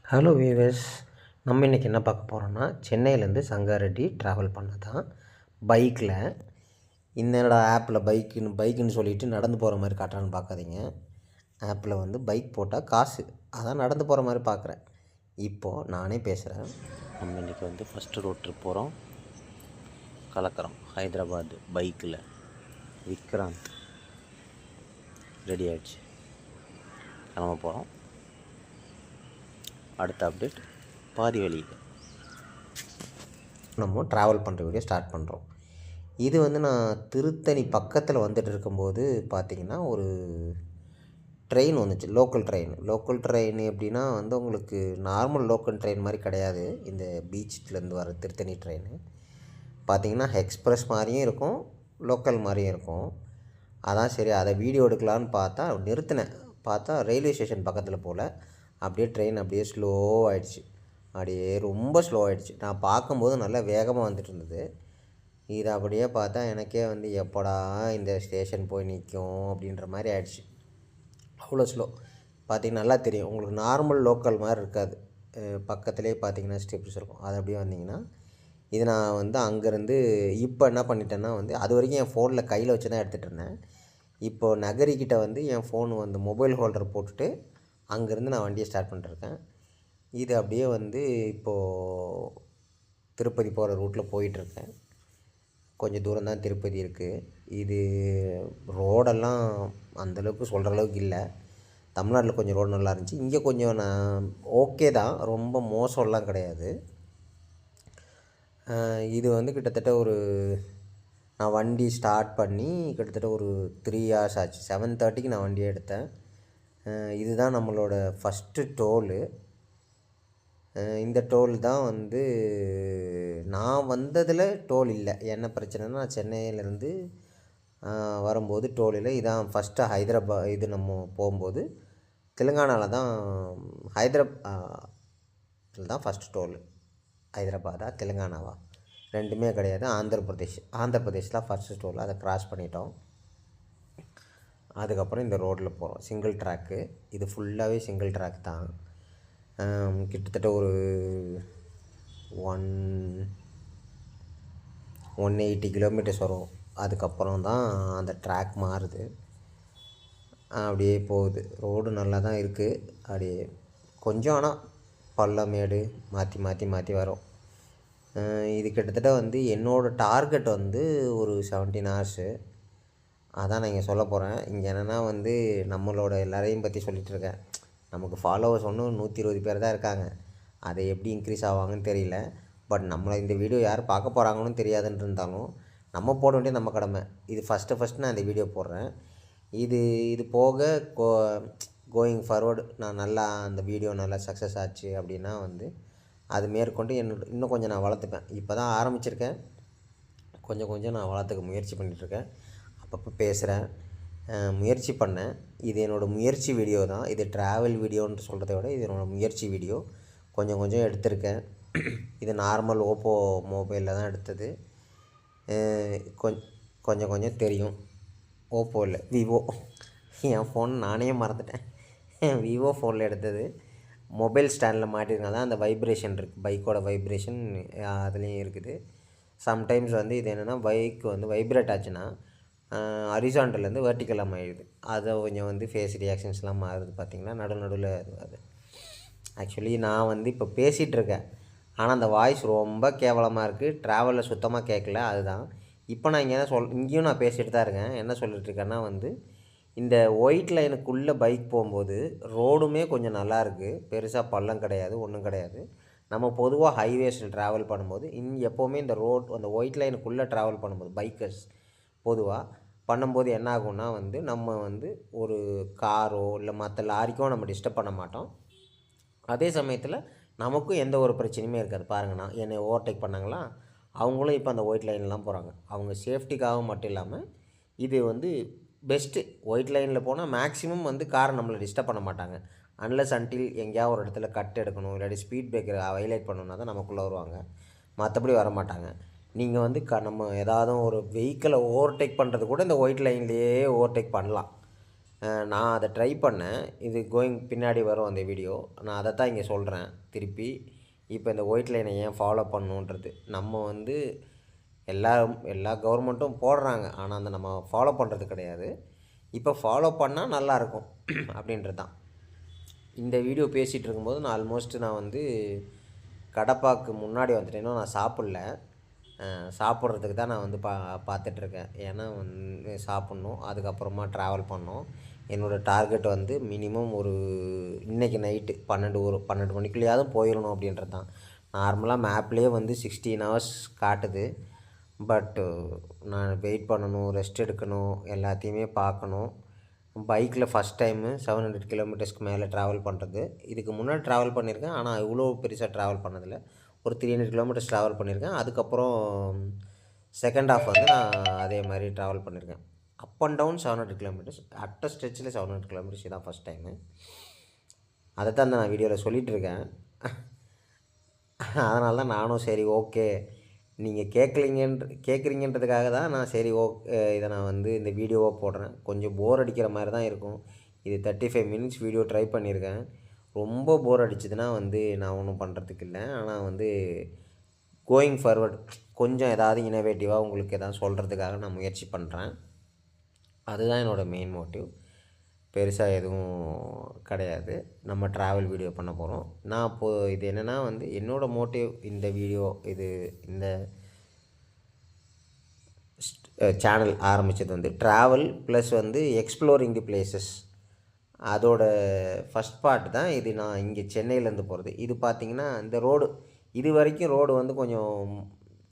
Hello viewers, நம்ம இன்றைக்கி என்ன பார்க்க போகிறோன்னா சென்னையிலேருந்து சங்காரெட்டி ட்ராவல் பண்ண தான் பைக்கில். என்னோட ஆப்பில் பைக்குன்னு சொல்லிவிட்டு நடந்து போகிற மாதிரி காட்டுறான்னு பார்க்காதீங்க. ஆப்பில் வந்து பைக் போட்டால் காசு, அதான் நடந்து போகிற மாதிரி பார்க்குறேன். இப்போது நானே பேசுகிறேன். நம்ம இன்றைக்கி வந்து ஃபஸ்ட்டு ரோட் ட்ரிப் போகிறோம். கலக்கிறோம் ஹைதராபாத் பைக்கில். விக்ராந்த் ரெடி ஆகிடுச்சு, கிளம்ப போகிறோம். அடுத்த அப்டேட் பாதி வழியில் நம்ம ட்ராவல் பண்ணுற வீடியோ ஸ்டார்ட் பண்ணுறோம். இது வந்து நான் திருத்தணி பக்கத்தில் வந்துட்டு இருக்கும்போது பார்த்திங்கன்னா ஒரு ட்ரெயின் வந்துச்சு, லோக்கல் ட்ரெயின் எப்படின்னா வந்து உங்களுக்கு நார்மல் லோக்கல் ட்ரெயின் மாதிரி கிடையாது. இந்த பீச்சிலேருந்து வர திருத்தணி ட்ரெயின் பார்த்திங்கன்னா எக்ஸ்ப்ரெஸ் மாதிரியும் இருக்கும், லோக்கல் மாதிரியும் இருக்கும். அதான் சரி அதை வீடியோ எடுக்கலான்னு பார்த்தா ரயில்வே ஸ்டேஷன் பக்கத்தில் போல் அப்படியே ட்ரெயின் அப்படியே ஸ்லோவாகிடுச்சு. அப்படியே ரொம்ப ஸ்லோவாகிடுச்சு. நான் பார்க்கும்போது நல்லா வேகமாக வந்துட்டு இருந்தது. இது அப்படியே பார்த்தா எனக்கே வந்து எப்படா இந்த ஸ்டேஷன் போய் நிற்கும் அப்படின்ற மாதிரி ஆயிடுச்சு. அவ்வளோ ஸ்லோ. பார்த்திங்கன்னா நல்லா தெரியும் உங்களுக்கு, நார்மல் லோக்கல் மாதிரி இருக்காது. பக்கத்துலேயே பார்த்திங்கன்னா ஸ்டெப்ஸ் இருக்கும். அது அப்படியே வந்திங்கன்னா இது நான் வந்து அங்கேருந்து இப்போ என்ன பண்ணிட்டேன்னா வந்து அது வரைக்கும் என் ஃபோனில் கையில் வச்சு தான் எடுத்துகிட்டு இருந்தேன். இப்போது நகரிக்கிட்ட வந்து என் ஃபோன் வந்து மொபைல் ஹோல்டர் போட்டுட்டு அங்கேருந்து நான் வண்டியை ஸ்டார்ட் பண்ணிட்டுருக்கேன். இது அப்படியே வந்து இப்போது திருப்பதி போகிற ரூட்டில் போயிட்டுருக்கேன். கொஞ்சம் தூரம் தான் திருப்பதி இருக்குது. இது ரோடெல்லாம் அந்தளவுக்கு சொல்கிற அளவுக்கு இல்லை. தமிழ்நாட்டில் கொஞ்சம் ரோடு நல்லா இருந்துச்சு, இங்கே கொஞ்சம் நான் ஓகே தான், ரொம்ப மோசம்லாம் கிடையாது. இது வந்து கிட்டத்தட்ட நான் வண்டி ஸ்டார்ட் பண்ணி கிட்டத்தட்ட ஒரு 3 hours ஆச்சு. 7:30க்கு நான் வண்டியை எடுத்தேன். இதுதான் நம்மளோட ஃபஸ்ட்டு டோலு. இந்த டோல் தான் வந்து நான் வந்ததில் டோல் இல்லை. என்ன பிரச்சனைனா நான் சென்னையிலேருந்து வரும்போது டோல் இல்லை. இதான் ஃபஸ்ட்டு இது நம்ம போகும்போது தெலுங்கானாவில் தான் இதில் தான் ஃபஸ்ட்டு டோலு. ஹைதராபாதா தெலுங்கானாவா ரெண்டுமே கிடையாது, ஆந்திர பிரதேஷ் தான் ஃபஸ்ட்டு டோல். அதை க்ராஸ் பண்ணிட்டோம். அதுக்கப்புறம் இந்த ரோட்டில் போகிறோம். சிங்கிள் ட்ராக்கு, இது ஃபுல்லாகவே சிங்கிள் ட்ராக் தான். கிட்டத்தட்ட ஒரு 180 கிலோமீட்டர்ஸ் வரும். அதுக்கப்புறம் தான் அந்த ட்ராக் மாறுது. அப்படியே போகுது. ரோடு நல்லா தான் இருக்குது. அப்படியே கொஞ்சம் ஆனால் பள்ளமேடு மாற்றி வரும். இது கிட்டத்தட்ட வந்து என்னோடய டார்கெட் வந்து ஒரு 17 hours. அதான் நான் இங்கே சொல்ல போகிறேன். இங்கே என்னென்னா வந்து நம்மளோட எல்லாரையும் பற்றி சொல்லிகிட்ருக்கேன். நமக்கு ஃபாலோவர்ஸ் ஒன்றும் 120 பேர் தான் இருக்காங்க. அதை எப்படி இன்க்ரீஸ் ஆவாங்கன்னு தெரியல. பட் நம்மளை இந்த வீடியோ யார் பார்க்க போகிறாங்கன்னு தெரியாதுன்னு இருந்தாலும் நம்ம போட வேண்டிய நம்ம கடமை. இது ஃபஸ்ட்டு நான் இந்த வீடியோ போடுறேன். இது போக கோயிங் ஃபார்வர்டு நான் நல்லா அந்த வீடியோ நல்லா சக்ஸஸ் ஆச்சு அப்படின்னா வந்து அது மேற்கொண்டு இன்னும் கொஞ்சம் நான் வளர்த்துப்பேன். இப்போ தான் ஆரம்பிச்சிருக்கேன், கொஞ்சம் நான் வளர்த்துக்க முயற்சி பண்ணிகிட்ருக்கேன். அப்பப்போ பேசுகிறேன், முயற்சி பண்ணேன். இது என்னோடய முயற்சி வீடியோ தான். இது ட்ராவல் வீடியோன்னு சொல்கிறத விட இது என்னோடய முயற்சி வீடியோ. கொஞ்சம் எடுத்திருக்கேன். இது நார்மல் ஓப்போ மொபைலில் தான் எடுத்தது. கொஞ்சம் தெரியும். ஓப்போ இல்லை, விவோ. என் ஃபோன் நானே மறந்துட்டேன். விவோ ஃபோனில் எடுத்தது. மொபைல் ஸ்டாண்டில் மாட்டிருந்தால் தான் அந்த வைப்ரேஷன் இருக்குது, பைக்கோட வைப்ரேஷன் அதுலேயும் இருக்குது. சம்டைம்ஸ் வந்து இது என்னென்னா பைக் வந்து வைப்ரேட் ஆச்சுன்னா ஹரிசாண்டல்லேருந்து வெர்டிக்கலாக மாறிடுது. அதை கொஞ்சம் வந்து ஃபேஸ் ரியாக்ஷன்ஸ்லாம் மாறுது. பார்த்திங்கன்னா நடுவில் அது ஆக்சுவலி நான் வந்து இப்போ பேசிகிட்ருக்கேன், ஆனால் அந்த வாய்ஸ் ரொம்ப கேவலமாக இருக்குது. ட்ராவலில் சுத்தமாக கேட்கல. அதுதான் இப்போ நான் இங்கேயும் நான் பேசிகிட்டு தான் இருக்கேன். என்ன சொல்லிட்டுருக்கேன்னா வந்து இந்த ஒயிட் லைனுக்குள்ளே பைக் போகும்போது ரோடுமே கொஞ்சம் நல்லாயிருக்கு. பெருசாக பள்ளம் கிடையாது, ஒன்றும் கிடையாது. நம்ம பொதுவாக ஹைவேஸில் ட்ராவல் பண்ணும்போது எப்போவுமே இந்த அந்த ஒயிட் லைனுக்குள்ளே ட்ராவல் பண்ணும்போது பைக்கர்ஸ் பொதுவாக பண்ணும்போது என்ன ஆகும்னா வந்து நம்ம வந்து ஒரு காரோ இல்லை மற்ற லாரிக்கோ நம்ம டிஸ்டர்ப் பண்ண மாட்டோம். அதே சமயத்தில் நமக்கும் எந்த ஒரு பிரச்சனையுமே இருக்காது. பாருங்கண்ணா என்னை ஓவர்டேக் பண்ணாங்களா, அவங்களும் இப்போ அந்த ஒயிட் லைன்லாம் போகிறாங்க. அவங்க சேஃப்டிக்காக மட்டும் இல்லாமல் இது வந்து பெஸ்ட்டு. ஒயிட் லைனில் போனால் மேக்ஸிமம் வந்து காரை நம்மளை டிஸ்டர்ப் பண்ண மாட்டாங்க. அன்லெஸ் அன்டில் எங்கேயாவது ஒரு இடத்துல கட் எடுக்கணும், இல்லாட்டி ஸ்பீட் பிரேக்கரை ஹைலைட் பண்ணணுன்னா தான் நமக்குள்ளே வருவாங்க, மற்றபடி வரமாட்டாங்க. நீங்கள் வந்து நம்ம ஏதாவது ஒரு வெஹிக்கிளை ஓவர்டேக் பண்ணுறது கூட இந்த ஒயிட் லைன்லேயே ஓவர்டேக் பண்ணலாம். நான் அதை ட்ரை பண்ணேன். இது பின்னாடி வரும் அந்த வீடியோ. நான் அதை தான் இங்கே சொல்கிறேன் திருப்பி. இப்போ இந்த ஒயிட் லைனை ஏன் ஃபாலோ பண்ணணுன்றது. நம்ம வந்து எல்லா கவர்மெண்ட்டும் போடுறாங்க. ஆனால் அந்த நம்ம ஃபாலோ பண்ணுறது கிடையாது. இப்போ ஃபாலோ பண்ணால் நல்லாயிருக்கும் அப்படின்றது தான். இந்த வீடியோ பேசிகிட்டு இருக்கும்போது நான் வந்து கடப்பாக்கு முன்னாடி வந்துட்டேன். இன்னும் நான் சாப்பிடல. சாப்பிட்றதுக்கு தான் நான் வந்து பார்த்துட்ருக்கேன். ஏன்னா வந்து சாப்பிட்ணும், அதுக்கப்புறமா ட்ராவல் பண்ணணும். என்னோடய டார்கெட் வந்து மினிமம் இன்றைக்கி நைட்டு 12 மணிக்குள்ளேயாவது போயிடணும் அப்படின்றது தான். நார்மலாக மேப்லேயே வந்து 16 ஹவர்ஸ் காட்டுது. பட்டு நான் வெயிட் பண்ணணும், ரெஸ்ட் எடுக்கணும், எல்லாத்தையுமே பார்க்கணும். பைக்கில் ஃபஸ்ட் டைமு 700 கிலோமீட்டர்ஸ்க்கு மேலே ட்ராவல் பண்ணுறது. இதுக்கு முன்னாடி ட்ராவல் பண்ணியிருக்கேன், ஆனால் இவ்வளோ பெருசாக ட்ராவல் பண்ணதில்லை. ஒரு 300 கிலோமீட்டர்ஸ் ட்ராவல் பண்ணியிருக்கேன். அதுக்கப்புறம் செகண்ட் ஹாஃப் வந்து நான் அதே மாதிரி ட்ராவல் பண்ணியிருக்கேன். அப் அண்ட் டவுன் 700 கிலோமீட்டர்ஸ், அட்ட ஸ்ட்ரெச்சில் 700 கிலோமீட்டர்ஸ் இதான் ஃபஸ்ட் டைமு. அதை தான் நான் வீடியோவில் சொல்லிகிட்ருக்கேன். அதனால தான் நானும் சரி ஓகே, நீங்கள் கேட்குறீங்கன்றதுக்காக தான் நான் சரி இதை நான் வந்து இந்த வீடியோவாக போடுறேன். கொஞ்சம் போர் அடிக்கிற மாதிரி தான் இருக்கும். இது 35 மினிட்ஸ் வீடியோ ட்ரை பண்ணியிருக்கேன். ரொம்ப போர் அடிச்சதுன்னா வந்து நான் ஒன்றும் பண்ணுறதுக்கு இல்லை. ஆனால் வந்து கோயிங் ஃபார்வர்ட் கொஞ்சம் ஏதாவது இனோவேட்டிவாக உங்களுக்கு எதாவது சொல்கிறதுக்காக நான் முயற்சி பண்ணுறேன். அதுதான் என்னோடய மெயின் மோட்டிவ். பெருசாக எதுவும் கிடையாது. நம்ம ட்ராவல் வீடியோ பண்ண போகிறோம். நான் இப்போது இது என்னென்னா வந்து என்னோடய மோட்டிவ் இந்த வீடியோ இந்த சேனல் ஆரம்பித்தது வந்து ட்ராவல் ப்ளஸ் வந்து எக்ஸ்ப்ளோரிங் தி பிளேசஸ். அதோட ஃபஸ்ட் பார்ட் தான் இது. நான் இங்கே சென்னையிலேருந்து போகிறது. இது பார்த்திங்கன்னா இந்த ரோடு இது வரைக்கும் ரோடு வந்து கொஞ்சம்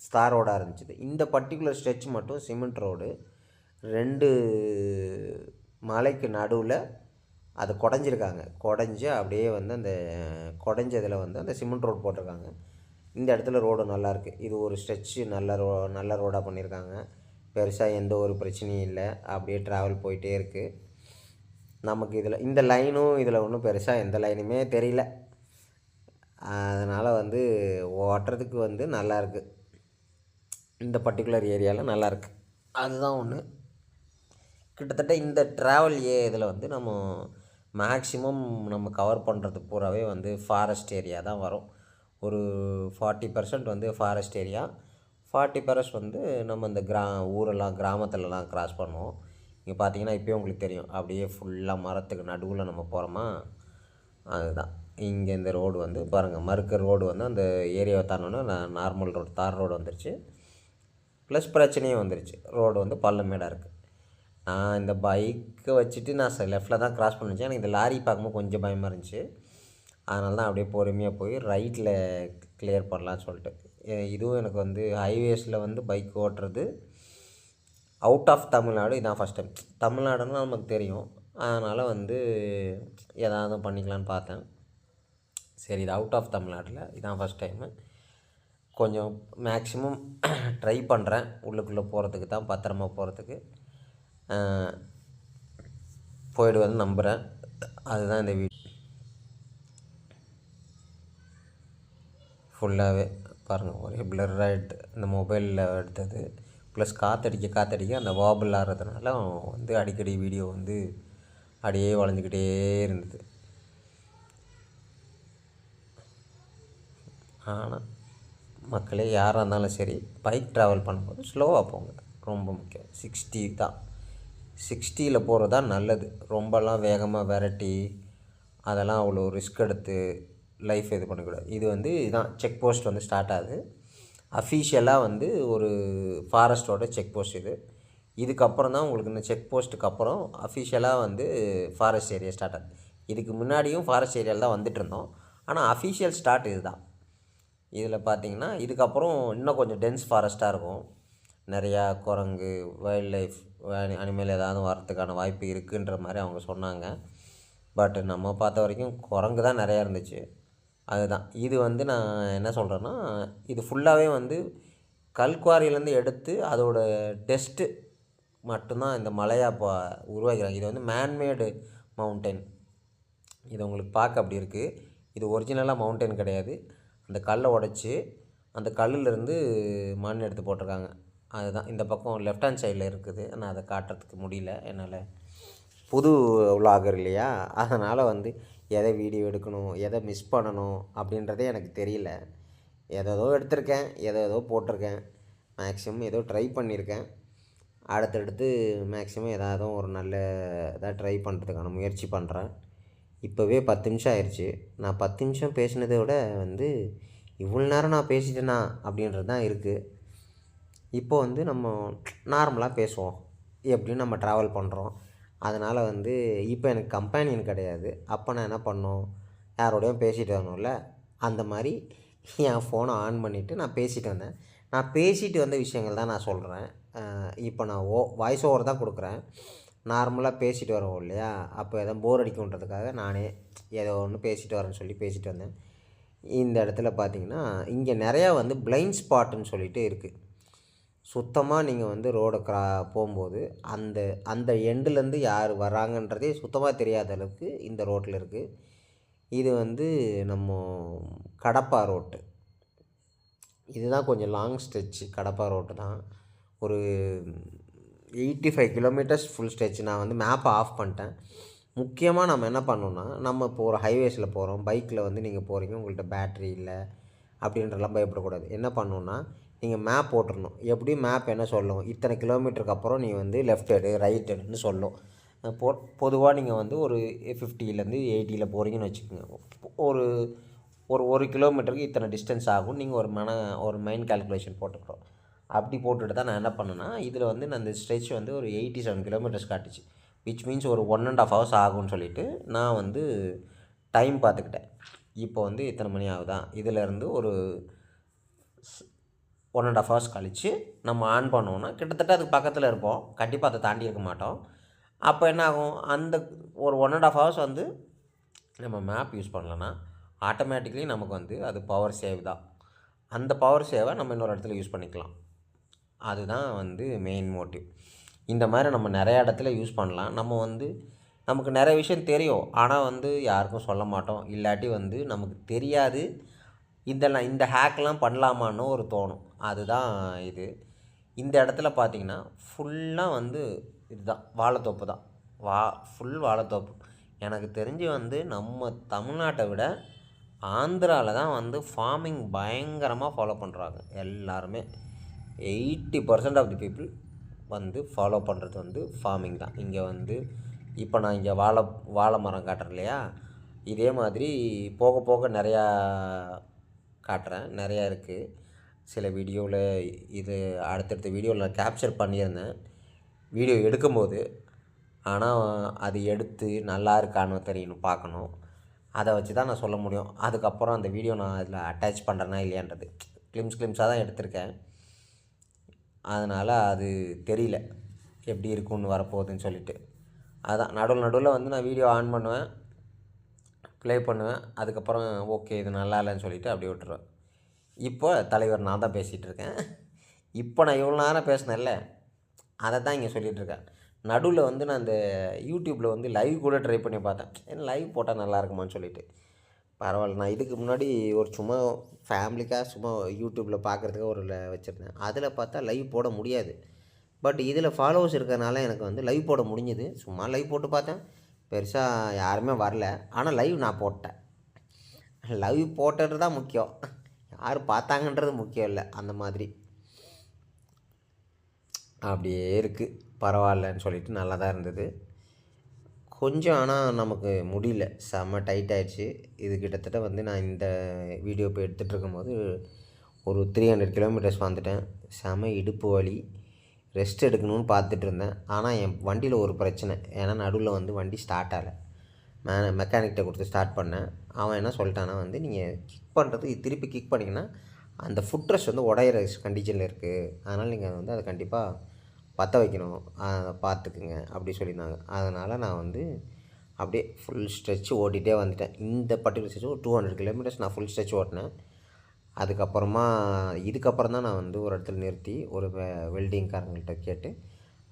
ஸ்டார் ரோடாக இருந்துச்சு. இந்த பர்டிகுலர் ஸ்ட்ரெச் மட்டும் சிமெண்ட் ரோடு. 2 மலைக்கு நடுவில் அதை குடஞ்சிருக்காங்க. குடஞ்சி அப்படியே வந்து அந்த குடஞ்சதில் வந்து அந்த சிமெண்ட் ரோடு போட்டிருக்காங்க. இந்த இடத்துல ரோடு நல்லாயிருக்கு. இது ஒரு ஸ்ட்ரெச்சு நல்ல ரோடாக பண்ணியிருக்காங்க. பெருசாக எந்த ஒரு பிரச்சனையும் இல்லை. அப்படியே ட்ராவல் போயிட்டே இருக்குது. நமக்கு இந்த லைனும் இதில் ஒன்றும் பெருசாக எந்த லைனுமே தெரியல. அதனால் வந்து ஓட்டுறதுக்கு வந்து நல்லாயிருக்கு. இந்த பர்டிகுலர் ஏரியாவில் நல்லாயிருக்கு. அதுதான் ஒன்று. கிட்டத்தட்ட இந்த ட்ராவல் இதில் வந்து நம்ம மேக்ஸிமம் நம்ம கவர் பண்ணுறது பூராவே வந்து ஃபாரஸ்ட் ஏரியா தான் வரும். ஒரு 40% வந்து ஃபாரஸ்ட் ஏரியா, 40% வந்து நம்ம இந்த ஊரெல்லாம் கிராமத்துலலாம் க்ராஸ் பண்ணுவோம். இங்கே பார்த்தீங்கன்னா இப்போயே உங்களுக்கு தெரியும், அப்படியே ஃபுல்லாக மரத்துக்கு நடுவில் நம்ம போகிறோமா, அதுதான். இங்கே இந்த ரோடு வந்து பாருங்கள், மறுக்க ரோடு வந்து அந்த ஏரியாவை தாண்டோன்னா நார்மல் ரோடு, தார் ரோடு வந்துருச்சு. ப்ளஸ் பிரச்சனையும் வந்துருச்சு. ரோடு வந்து பள்ளமேடாக இருக்குது. நான் இந்த பைக்கை வச்சுட்டு நான் லெஃப்ட்டில் தான் க்ராஸ் பண்ணிச்சேன். எனக்கு இந்த லாரி பார்க்கும்போது கொஞ்சம் பயமாக இருந்துச்சு. அதனால தான் அப்படியே பொறுமையாக போய் ரைட்டில் கிளியர் பண்ணலான்னு சொல்லிட்டு. இதுவும் எனக்கு வந்து ஹைவேஸில் வந்து பைக் ஓட்டுறது அவுட் ஆஃப் தமிழ்நாடு இதான் ஃபஸ்ட் டைம். தமிழ்நாடுன்னா நமக்கு தெரியும். அதனால் வந்து எதாவது பண்ணிக்கலான்னு பார்த்தேன். சரி, இது அவுட் ஆஃப் தமிழ்நாட்டில் இதான் ஃபஸ்ட் டைமு. கொஞ்சம் மேக்ஸிமம் ட்ரை பண்ணுறேன் உள்ளுக்குள்ளே போகிறதுக்கு தான், பத்திரமா போகிறதுக்கு போயிடுவேன்னு நம்புகிறேன். அதுதான் இந்த வீடியோ ஃபுல்லாகவே பாருங்கள். ஒரே பிளர்ராக இந்த மொபைலில் எடுத்தது. ப்ளஸ் காற்றடிக்க அந்த வாபிள் ஆடுறதுனால வந்து அடிக்கடி வீடியோ வந்து அப்படியே வளைஞ்சிக்கிட்டே இருந்தது. ஆனால் மக்களே யாராக இருந்தாலும் சரி, பைக் ட்ராவல் பண்ணும்போது ஸ்லோவாக போங்க, ரொம்ப முக்கியம். 60 தான், 60ல் போகிறது தான் நல்லது. ரொம்பலாம் வேகமாக விரட்டி அதெல்லாம் அவ்வளோ ரிஸ்க் எடுத்து லைஃப் இது பண்ணக்கூடாது. இது வந்து இதுதான் செக் போஸ்ட் வந்து ஸ்டார்ட் ஆகுது. அஃபீஷியலாக வந்து ஒரு ஃபாரஸ்ட்டோட செக் போஸ்ட் இது. இதுக்கப்புறம் தான் உங்களுக்கு இந்த செக் போஸ்ட்டுக்கு அப்புறம் அஃபீஷியலாக வந்து ஃபாரஸ்ட் ஏரியா ஸ்டார்ட் ஆகுது. இதுக்கு முன்னாடியும் ஃபாரஸ்ட் ஏரியாவில் தான் வந்துட்டு இருந்தோம். ஆனால் அஃபீஷியல் ஸ்டார்ட் இது தான். இதில் பார்த்திங்கன்னா இதுக்கப்புறம் இன்னும் கொஞ்சம் டென்ஸ் ஃபாரஸ்ட்டாக இருக்கும். நிறையா குரங்கு, வைல்ட் லைஃப் அனிமல் ஏதாவது வரத்துக்கான வாய்ப்பு இருக்குன்ற மாதிரி அவங்க சொன்னாங்க. பட் நம்ம பார்த்த வரைக்கும் குரங்கு தான் நிறையா இருந்துச்சு. அதுதான் இது வந்து நான் என்ன சொல்கிறேன்னா, இது ஃபுல்லாகவே வந்து கல்குவாரியிலேருந்து எடுத்து அதோட டெஸ்ட்டு மட்டும்தான் இந்த மலையாக உருவாக்கிறாங்க. இது வந்து மேன்மேடு மவுண்டன். இது உங்களுக்கு பார்க்க அப்படி இருக்குது. இது ஒரிஜினலாக மவுண்டன் கிடையாது. அந்த கல்லை உடச்சி அந்த கல்லுலேருந்து மண் எடுத்து போட்டிருக்காங்க. அதுதான் இந்த பக்கம் லெஃப்ட் ஹேண்ட் சைடில் இருக்குது. ஆனால் அதை காட்டுறதுக்கு முடியல என்னால். புது விலாகர் இல்லையா, அதனால் வந்து எதை வீடியோ எடுக்கணும், எதை மிஸ் பண்ணணும் அப்படின்றதே எனக்கு தெரியல. ஏதோ எடுத்திருக்கேன், ஏதோ போட்டிருக்கேன். மேக்ஸிமம் ஏதோ ட்ரை பண்ணியிருக்கேன். அடுத்தடுத்து மேக்ஸிமம் ஏதாவது ஒரு நல்ல இதாக ட்ரை பண்ணுறதுக்கான முயற்சி பண்ணுறேன். இப்போவே 10 நிமிஷம் ஆயிடுச்சு. நான் 10 நிமிஷம் பேசினதை விட வந்து இவ்வளோ நேரம் நான் பேசிட்டேனா அப்படின்றது தான் இருக்குது. இப்போ வந்து நம்ம நார்மலாக பேசுவோம், எப்படின்னு நம்ம ட்ராவல் பண்ணுறோம். அதனால் வந்து இப்போ எனக்கு கம்பேனியன் கிடையாது. அப்போ நான் என்ன பண்ணணும், யாரோடையும் பேசிட்டு வரணும்ல, அந்த மாதிரி என் ஃபோனை ஆன் பண்ணிவிட்டு நான் பேசிட்டு வந்தேன். நான் பேசிட்டு வந்த விஷயங்கள் தான் நான் சொல்கிறேன். இப்போ நான் வாய்ஸ் ஓவர் தான் கொடுக்குறேன். நார்மலாக பேசிட்டு வரோம் இல்லையா, அப்போ எதோ போர் அடிக்குன்றதுக்காக நானே ஏதோ ஒன்று பேசிட்டு வரேன்னு சொல்லி பேசிட்டு வந்தேன். இந்த இடத்துல பார்த்தீங்கன்னா, இங்கே நிறையா வந்து பிளைண்ட் ஸ்பாட்டுன்னு சொல்லிட்டு இருக்குது. சுத்தமாக நீங்கள் வந்து ரோடை போகும்போது அந்த அந்த எண்டுலேருந்து யார் வராங்கன்றதே சுத்தமாக தெரியாத அளவுக்கு இந்த ரோட்டில் இருக்குது. இது வந்து நம்ம கடப்பா ரோட்டு. இதுதான் கொஞ்சம் லாங் ஸ்ட்ரெச்சு. கடப்பா ரோட்டு தான். ஒரு 85 கிலோமீட்டர்ஸ் ஃபுல் ஸ்ட்ரெச். நான் வந்து மேப்பை ஆஃப் பண்ணிட்டேன். முக்கியமாக நம்ம என்ன பண்ணணுன்னா, நம்ம இப்போ ஒரு ஹைவேஸில் போகிறோம், பைக்கில் வந்து நீங்கள் போகிறீங்க, உங்கள்கிட்ட பேட்ரி இல்லை அப்படின்றலாம் பயப்படக்கூடாது. என்ன பண்ணணுன்னா, நீங்கள் மேப் போட்டுடணும். எப்படி மேப் என்ன சொல்லும், இத்தனை கிலோமீட்டருக்கு அப்புறம் நீ வந்து லெஃப்ட் எடு, ரைட் எடுன்னு சொல்லும். பொதுவாக நீங்கள் வந்து ஒரு 50லேருந்து 80ல் போகிறீங்கன்னு வச்சுக்கோங்க. ஒரு ஒரு 1 கிலோமீட்டருக்கு இத்தனை டிஸ்டன்ஸ் ஆகும். நீங்கள் ஒரு மைண்ட் கால்குலேஷன் போட்டுக்கிறோம். அப்படி போட்டுட்டு தான் நான் என்ன பண்ணேன்னா, இதில் வந்து நான் இந்த ஸ்ட்ரெச் வந்து ஒரு 87 கிலோமீட்டர்ஸ் காட்டுச்சு. விச் மீன்ஸ் ஒரு 1.5 ஹவர்ஸ் ஆகும்னு சொல்லிவிட்டு நான் வந்து டைம் பார்த்துக்கிட்டேன். இப்போ வந்து இத்தனை மணி ஆகுதா, இதிலேருந்து ஒரு 1.5 ஹவர்ஸ் கழித்து நம்ம ஆன் பண்ணோன்னா கிட்டத்தட்ட அதுக்கு பக்கத்தில் இருப்போம். கண்டிப்பாக அதை தாண்டி இருக்க மாட்டோம். அப்போ என்ன ஆகும், அந்த ஒரு 1.5 ஹவர்ஸ் வந்து நம்ம மேப் யூஸ் பண்ணலன்னா ஆட்டோமேட்டிக்லி நமக்கு வந்து அது பவர் சேவ் தான். அந்த பவர் சேவை நம்ம இன்னொரு இடத்துல யூஸ் பண்ணிக்கலாம். அதுதான் வந்து மெயின் மோட்டிவ். இந்த மாதிரி நம்ம நிறையா இடத்துல யூஸ் பண்ணலாம். நம்ம வந்து நமக்கு நிறைய விஷயம் தெரியும், ஆனால் வந்து யாருக்கும் சொல்ல மாட்டோம். இல்லாட்டி வந்து நமக்கு தெரியாது, இதெல்லாம் இந்த ஹேக்லாம் பண்ணலாமான்னு ஒரு தோணும். அதுதான் இது. இந்த இடத்துல பார்த்திங்கன்னா ஃபுல்லாக வந்து இதுதான் வாழைத்தோப்பு தான். ஃபுல் வாழைத்தோப்பு. எனக்கு தெரிஞ்சு வந்து நம்ம தமிழ்நாட்டை விட ஆந்திராவில் தான் வந்து ஃபார்மிங் பயங்கரமாக ஃபாலோ பண்ணுறாங்க எல்லாருமே. 80% ஆஃப் தி பீப்புள் வந்து ஃபாலோ பண்ணுறது வந்து ஃபார்மிங் தான். இங்கே வந்து இப்போ நான் இங்கே வாழை மரம் காட்டுறேன் இல்லையா, இதே மாதிரி போக போக நிறையா காட்டுறேன். நிறையா இருக்குது. சில வீடியோவில் இது அடுத்தடுத்த வீடியோவில் நான் கேப்சர் பண்ணியிருந்தேன் வீடியோ எடுக்கும்போது. ஆனால் அது எடுத்து நல்லா இருக்கான்னு தெரியணும், பார்க்கணும். அதை வச்சு தான் நான் சொல்ல முடியும். அதுக்கப்புறம் அந்த வீடியோ நான் அதில் அட்டாச் பண்ணுறேன்னா இல்லையான்றது கிளிம்ஸாக தான் எடுத்திருக்கேன். அதனால் அது தெரியல எப்படி இருக்குன்னு வரப்போகுதுன்னு சொல்லிட்டு. அதான் நடுவில் வந்து நான் வீடியோ ஆன் பண்ணுவேன், ப்ளே பண்ணுவேன். அதுக்கப்புறம் ஓகே இது நல்லா இல்லைன்னு சொல்லிவிட்டு அப்படியே விட்டுருவேன். இப்போ தலைவர் நான் தான் பேசிகிட்டு இருக்கேன். இப்போ நான் இவ்வளோ நேரம் பேசினேன்ல, அதை தான் இங்கே சொல்லிகிட்ருக்கேன். நடுவில் வந்து நான் இந்த யூடியூப்பில் வந்து லைவ் கூட ட்ரை பண்ணி பார்த்தேன். ஏன்னா லைவ் போட்டால் நல்லா இருக்குமான்னு சொல்லிவிட்டு. பரவாயில்ல, நான் இதுக்கு முன்னாடி ஒரு சும்மா ஃபேமிலிக்காக சும்மா யூடியூப்பில் பார்க்குறதுக்கு ஒரு வச்சுருந்தேன். அதில் பார்த்தா லைவ் போட முடியாது. பட் இதில் ஃபாலோவர்ஸ் இருக்கிறதுனால எனக்கு வந்து லைவ் போட முடிஞ்சுது. சும்மா லைவ் போட்டு பார்த்தேன், பெருசாக யாருமே வரல. ஆனால் லைவ் நான் போட்டேன். லைவ் போட்டது தான் முக்கியம், யார் பார்த்தாங்கன்றது முக்கியம் இல்லை. அந்த மாதிரி அப்படியே இருக்குது. பரவாயில்லன்னு சொல்லிட்டு நல்லா தான் இருந்தது கொஞ்சம். ஆனால் நமக்கு முடியல, செம்ம டைட் ஆகிடுச்சு. இது கிட்டத்தட்ட வந்து நான் இந்த வீடியோ இப்போ எடுத்துகிட்டு இருக்கும்போது ஒரு 300 கிலோமீட்டர்ஸ் வந்துட்டேன். செம இடுப்பு வலி, ரெஸ்ட் எடுக்கணும்னு பார்த்துட்டு இருந்தேன். ஆனால் என் வண்டியில் ஒரு பிரச்சனை. ஏன்னா நடுவில் வந்து வண்டி ஸ்டார்ட் ஆகலை. மெக்கானிக்கிட்ட கொடுத்து ஸ்டார்ட் பண்ணேன். அவன் என்ன சொல்லிட்டான்னா வந்து நீங்கள் கிக் பண்ணுறது திருப்பி கிக் பண்ணிங்கன்னா அந்த ஃபுட்ரெஸ்ட் வந்து உடையிற கண்டிஷனில் இருக்குது. அதனால் நீங்கள் வந்து அதை கண்டிப்பாக பற்ற வைக்கணும், பார்த்துக்குங்க அப்படி சொல்லியிருந்தாங்க. அதனால் நான் வந்து அப்படியே ஃபுல் ஸ்ட்ரெச் ஓட்டிகிட்டே வந்துட்டேன். இந்த பர்டிகுலர் ஸ்ட்ரெச் ஒரு 200 கிலோமீட்டர்ஸ் நான் ஃபுல் ஸ்ட்ரெச் ஓட்டினேன். அதுக்கப்புறமா இதுக்கப்புறம் தான் நான் வந்து ஒரு இடத்துல நிறுத்தி ஒரு வெல்டிங்காரங்கள்கிட்ட கேட்டு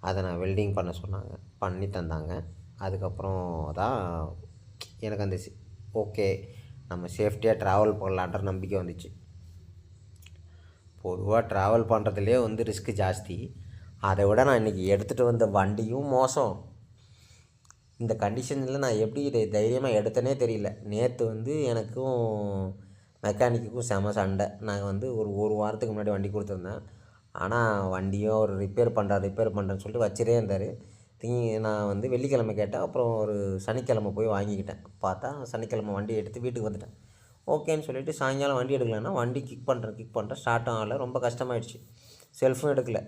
அதை நான் வெல்டிங் பண்ண சொன்னாங்க, பண்ணி தந்தாங்க. அதுக்கப்புறம் தான் எனக்கு அந்த ஓகே நம்ம சேஃப்டியாக ட்ராவல் பண்ணலான்ற நம்பிக்கை வந்துச்சு. பொதுவாக ட்ராவல் பண்ணுறதுலேயே வந்து ரிஸ்க்கு ஜாஸ்தி. அதை விட நான் இன்றைக்கி எடுத்துகிட்டு வந்த வண்டியும் மோசம், இந்த கண்டிஷனில் நான் எப்படி இதை தைரியமாக எடுத்தேனே தெரியல. நேற்று வந்து எனக்கும் மெக்கானிக்குக்கும் செம சண்டை. நாங்கள் வந்து ஒரு வாரத்துக்கு முன்னாடி வண்டி கொடுத்துருந்தேன். ஆனால் வண்டியும் ஒரு ரிப்பேர் பண்ணுறேன்னு சொல்லிட்டு வச்சிட்டே இருந்தார். நான் வந்து வெள்ளிக்கிழமை கேட்டேன். அப்புறம் ஒரு சனிக்கிழமை போய் வாங்கிக்கிட்டேன். பார்த்தா சனிக்கிழமை வண்டி எடுத்து வீட்டுக்கு வந்துட்டேன். ஓகேன்னு சொல்லிவிட்டு சாயங்காலம் வண்டி எடுக்கலைன்னா வண்டி கிக் பண்ணுறேன் ஸ்டார்ட்டும் ஆகலை. ரொம்ப கஷ்டமாயிடுச்சு. செல்ஃபும் எடுக்கலை.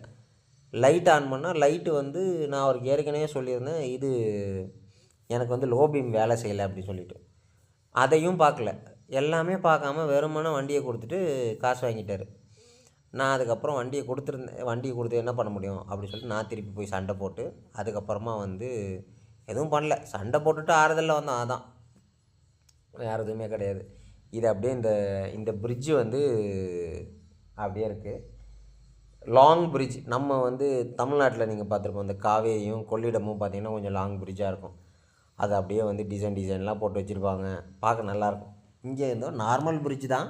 லைட் ஆன் பண்ணால் லைட்டு வந்து நான் அவருக்கு ஏற்கனவே சொல்லியிருந்தேன், இது எனக்கு வந்து லோ பீம் வேலை செய்யலை அப்படின்னு சொல்லிவிட்டு அதையும் பார்க்கல. எல்லாமே பார்க்காம வெறுமனே வண்டியை கொடுத்துட்டு காசு வாங்கிட்டார். நான் அதுக்கப்புறம் வண்டியை கொடுத்து என்ன பண்ண முடியும் அப்படின்னு சொல்லிட்டு நான் திருப்பி போய் சண்டை போட்டு அதுக்கப்புறமா வந்து எதுவும் பண்ணல. சண்டை போட்டுட்டு ஆறுதலில் வந்தோம். அதான், வேறு எதுவுமே கிடையாது. இது அப்படியே இந்த பிரிட்ஜு வந்து அப்படியே இருக்குது. Long bridge. நம்ம வந்து தமிழ்நாட்டில் நீங்கள் பார்த்துருப்போம், இந்த காவேரியும் கொள்ளிடமும் பார்த்திங்கன்னா கொஞ்சம் லாங் பிரிட்ஜாக இருக்கும். அது அப்படியே வந்து டிசைன்லாம் போட்டு வச்சுருப்பாங்க. பார்க்க நல்லாயிருக்கும். இங்கே இருந்தோம் நார்மல் பிரிட்ஜ் தான்,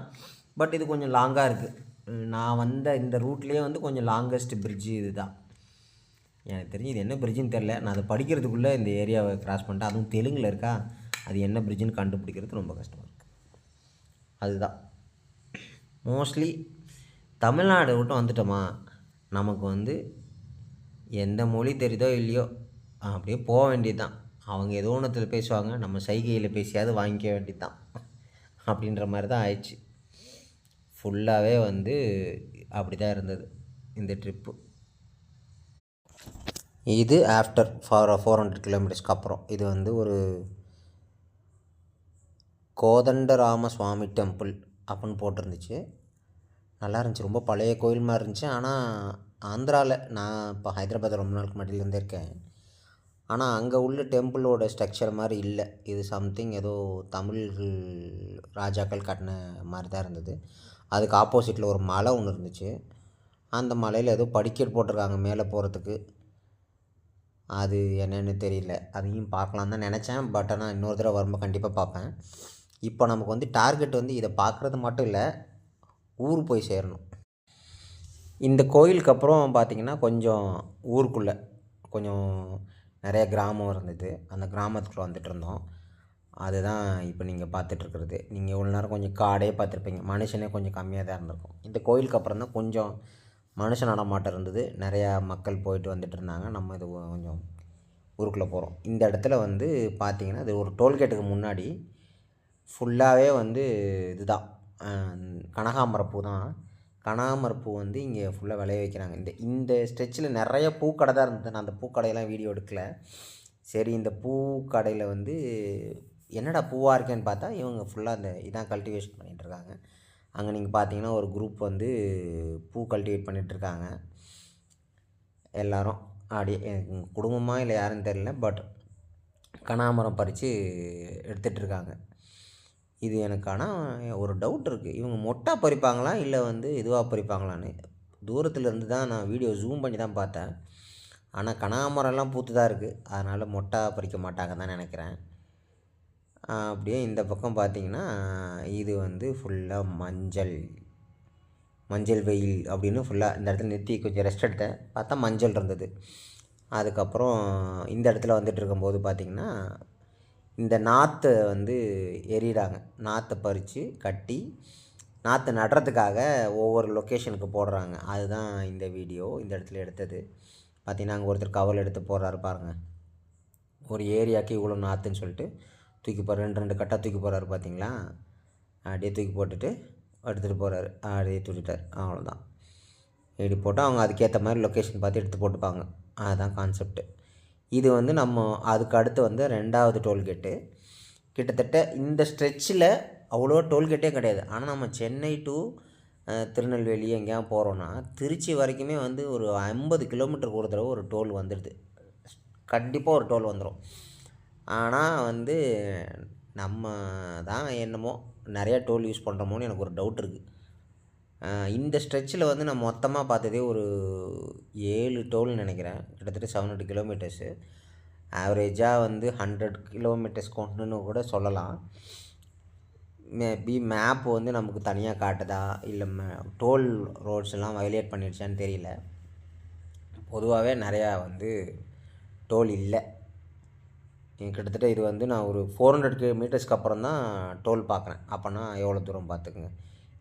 பட் இது கொஞ்சம் லாங்காக இருக்குது. நான் வந்த இந்த ரூட்லேயே வந்து கொஞ்சம் லாங்கஸ்ட் பிரிட்ஜு இது தான். எனக்கு தெரிஞ்சு இது என்ன பிரிட்ஜுன்னு தெரில. நான் அதை படிக்கிறதுக்குள்ளே இந்த ஏரியாவை கிராஸ் பண்ணிட்டேன். அதுவும் தெலுங்கில் இருக்கா, அது என்ன பிரிட்ஜுன்னு கண்டுபிடிக்கிறது ரொம்ப கஷ்டமாக இருக்குது. அதுதான் மோஸ்ட்லி தமிழ்நாடு விட்டு வந்துட்டோமா, நமக்கு வந்து எந்த மொழி தெரியுதோ இல்லையோ அப்படியே போக வேண்டியது தான். அவங்க ஏதோ ஒன்றத்தில் பேசுவாங்க, நம்ம சைகையில் பேசியாவது வாங்கிக்க வேண்டியது தான் அப்படின்ற மாதிரி தான் ஆயிடுச்சு. ஃபுல்லாகவே வந்து அப்படி தான் இருந்தது இந்த ட்ரிப்பு. இது ஆஃப்டர் 400 கிலோமீட்டர்ஸ்க்கு அப்புறம். இது வந்து ஒரு கோதண்டராம சுவாமி டெம்பிள் அப்படின்னு போட்டிருந்துச்சு. நல்லா இருந்துச்சு. ரொம்ப பழைய கோயில் மாதிரி இருந்துச்சு. ஆனால் ஆந்திராவில், நான் இப்போ ஹைதராபாத் ரொம்ப நாளுக்கு முன்னாடியிலேருந்து இருக்கேன். ஆனால் அங்கே உள்ள டெம்பிளோட ஸ்ட்ரக்சர் மாதிரி இல்லை. இது சம்திங் ஏதோ தமிழ் ராஜாக்கள் கட்டின மாதிரி தான் இருந்தது. அதுக்கு ஆப்போசிட்டில் ஒரு மலை ஒன்று இருந்துச்சு. அந்த மலையில் ஏதோ படிக்கட் போட்டிருக்காங்க மேலே போகிறதுக்கு. அது என்னென்னு தெரியல. அதையும் பார்க்கலாம் தான் நினச்சேன். பட் ஆனால் இன்னொரு தடவை வரும்போது கண்டிப்பாக பார்ப்பேன். இப்போ நமக்கு வந்து டார்கெட் வந்து இதை பார்க்குறது மட்டும் இல்லை, ஊர் போய் சேரணும். இந்த கோயிலுக்கு அப்புறம் பார்த்திங்கன்னா கொஞ்சம் ஊருக்குள்ளே கொஞ்சம் நிறைய கிராமம் இருந்தது. அந்த கிராமத்துக்குள்ளே வந்துட்டு இருந்தோம். அதுதான் இப்போ நீங்கள் பார்த்துட்ருக்குறது. நீங்கள் இவ்வளோ நேரம் கொஞ்சம் காடே பார்த்துருப்பீங்க. மனுஷனே கொஞ்சம் கம்மியாக தான் இருந்திருக்கும். இந்த கோயிலுக்கு அப்புறம் தான் கொஞ்சம் மனுஷ நடமாட்டம் இருந்தது. நிறையா மக்கள் போயிட்டு வந்துட்டு இருந்தாங்க. நம்ம இது கொஞ்சம் ஊருக்குள்ளே போகிறோம். இந்த இடத்துல வந்து பார்த்திங்கன்னா இது ஒரு டோல்கேட்டுக்கு முன்னாடி ஃபுல்லாகவே வந்து இதுதான் கனகாம்பரப்பூ தான். கனகாம்பரப்பூ வந்து இங்கே ஃபுல்லாக விளைய வைக்கிறாங்க. இந்த ஸ்ட்ரெச்சில் நிறைய பூக்கடை தான் இருந்தது. நான் அந்த பூக்கடையெல்லாம் வீடியோ எடுக்கலை. சரி, இந்த பூக்கடையில் வந்து என்னடா பூவாக இருக்கேன்னு பார்த்தா இவங்க ஃபுல்லாக அந்த இதான் கல்டிவேஷன் பண்ணிகிட்ருக்காங்க. அங்கே நீங்கள் பார்த்தீங்கன்னா ஒரு குரூப் வந்து பூ கல்டிவேட் பண்ணிகிட்ருக்காங்க. எல்லோரும் அப்படியே எனக்கு குடும்பமாக இல்லை யாருன்னு தெரியல, பட் கனகாம்பரம் பறித்து எடுத்துகிட்ருக்காங்க. இது எனக்கு ஆனால் ஒரு டவுட் இருக்குது. இவங்க மொட்டை பறிப்பாங்களா இல்லை வந்து இதுவாக பறிப்பாங்களான்னு. தூரத்தில் இருந்து தான் நான் வீடியோ ஜூம் பண்ணி தான் பார்த்தேன். ஆனால் கனகாம்பரம்லாம் பூத்து தான் இருக்குது. அதனால் மொட்டை பறிக்க மாட்டாங்கன்னு தான் நினைக்கிறேன். அப்படியே இந்த பக்கம் பார்த்திங்கன்னா இது வந்து ஃபுல்லாக மஞ்சள் வெயில் அப்படின்னு ஃபுல்லாக இந்த இடத்துல நிறுத்தி கொஞ்சம் ரெஸ்ட் எடுத்தேன். பார்த்தா மஞ்சள் இருந்தது. அதுக்கப்புறம் இந்த இடத்துல வந்துட்டு இருக்கும்போது பார்த்திங்கன்னா இந்த நாற்றை வந்து எறிகிறாங்க. நாற்றை பறித்து கட்டி நாற்றை நடுறதுக்காக ஒவ்வொரு லொக்கேஷனுக்கு போடுறாங்க. அதுதான் இந்த வீடியோ இந்த இடத்துல எடுத்தது. பார்த்திங்கன்னா அங்கே ஒருத்தர் கவல் எடுத்து போடுறாரு பாருங்கள். ஒரு ஏரியாவுக்கு இவ்வளோ நாற்றுன்னு சொல்லிட்டு தூக்கி போகிற 2 கட்டாக தூக்கி போடுறாரு பார்த்திங்களா. அப்படியே தூக்கி போட்டுட்டு எடுத்துகிட்டு போகிறாரு. அப்படியே தூக்கிட்டார். அவ்வளோதான். இப்படி போட்டால் அவங்க அதுக்கேற்ற மாதிரி லொக்கேஷன் பார்த்து எடுத்து போட்டுப்பாங்க. அதுதான் கான்செப்ட்டு. இது வந்து நம்ம அதுக்கு அடுத்து வந்து 2வது டோல்கேட்டு. கிட்டத்தட்ட இந்த ஸ்ட்ரெச்சில் அவ்வளோ டோல்கேட்டே கிடையாது. ஆனால் நம்ம சென்னை டு திருநெல்வேலி எங்கேயாவது போகிறோன்னா திருச்சி வரைக்குமே வந்து ஒரு 50 கிலோமீட்டருக்கு ஒரு தடவை ஒரு டோல் வந்துடுது. கண்டிப்பாக ஒரு டோல் வந்துடும். ஆனால் வந்து நம்ம தான் என்னமோ நிறையா டோல் யூஸ் பண்ணுறோமோன்னு எனக்கு ஒரு டவுட் இருக்குது. இந்த ஸ்ட்ரெச்சில் வந்து நான் மொத்தமாக பார்த்ததே ஒரு 7 டோல்னு நினைக்கிறேன். கிட்டத்தட்ட 700 கிலோமீட்டர்ஸு. ஆவரேஜாக வந்து 100 கிலோமீட்டர்ஸ் கொண்டுன்னு கூட சொல்லலாம். மேபி மேப் வந்து நமக்கு தனியாக காட்டுதா இல்லை டோல் ரோட்ஸ் எல்லாம் வயலேட் பண்ணிடுச்சான்னு தெரியல. பொதுவாகவே நிறையா வந்து டோல் இல்லை கிட்டத்தட்ட இது வந்து நான் ஒரு 400 மீட்டர்ஸ்க்கு அப்புறம் தான் டோல் பார்க்குறேன். அப்போனா எவ்வளோ தூரம் பார்த்துக்குங்க.